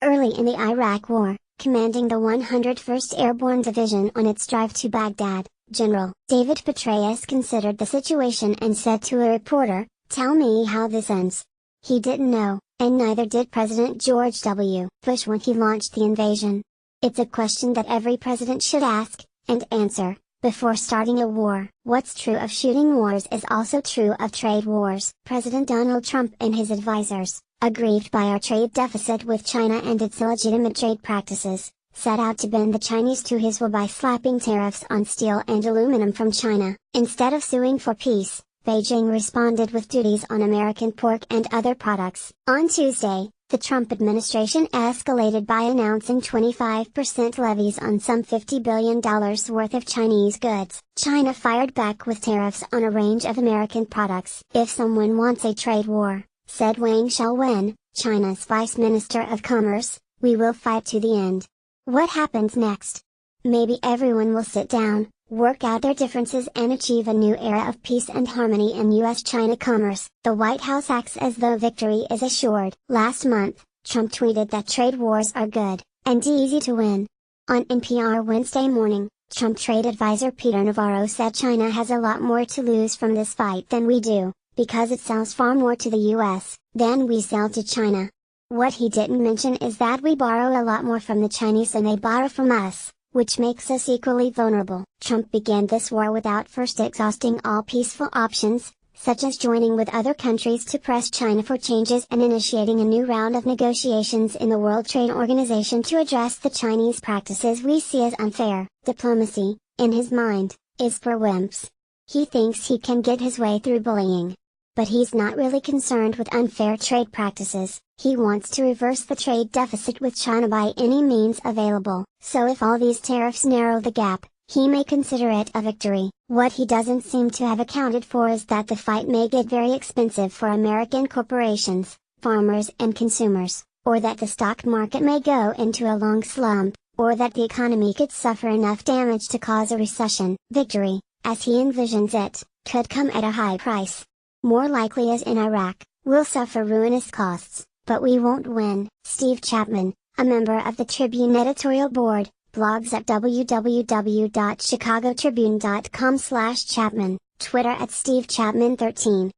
Early in the Iraq War, commanding the 101st Airborne Division on its drive to Baghdad, General David Petraeus considered the situation and said to a reporter, "Tell me how this ends." He didn't know, and neither did President George W. Bush when he launched the invasion. It's a question that every president should ask, and answer, before starting a war. What's true of shooting wars is also true of trade wars. President Donald Trump and his advisors, aggrieved by our trade deficit with China and its illegitimate trade practices, set out to bend the Chinese to his will by slapping tariffs on steel and aluminum from China. Instead of suing for peace, Beijing responded with duties on American pork and other products. On Tuesday, the Trump administration escalated by announcing 25% levies on some $50 billion worth of Chinese goods. China fired back with tariffs on a range of American products. "If someone wants a trade war," said Wang Xiaowen, China's Vice Minister of Commerce, "we will fight to the end." What happens next? Maybe everyone will sit down, work out their differences and achieve a new era of peace and harmony in US-China commerce. The White House acts as though victory is assured. Last month, Trump tweeted that trade wars are good, and easy to win. On NPR Wednesday morning, Trump trade advisor Peter Navarro said China has a lot more to lose from this fight than we do, because it sells far more to the US than we sell to China. What he didn't mention is that we borrow a lot more from the Chinese than they borrow from us, which makes us equally vulnerable. Trump began this war without first exhausting all peaceful options, such as joining with other countries to press China for changes and initiating a new round of negotiations in the World Trade Organization to address the Chinese practices we see as unfair. Diplomacy, in his mind, is for wimps. He thinks he can get his way through bullying. But he's not really concerned with unfair trade practices. He wants to reverse the trade deficit with China by any means available. So if all these tariffs narrow the gap, he may consider it a victory. What he doesn't seem to have accounted for is that the fight may get very expensive for American corporations, farmers and consumers, or that the stock market may go into a long slump, or that the economy could suffer enough damage to cause a recession. Victory, as he envisions it, could come at a high price. More likely, as in Iraq, we'll suffer ruinous costs, but we won't win. Steve Chapman, a member of the Tribune editorial board, blogs at www.chicagotribune.com/Chapman, Twitter @SteveChapman13.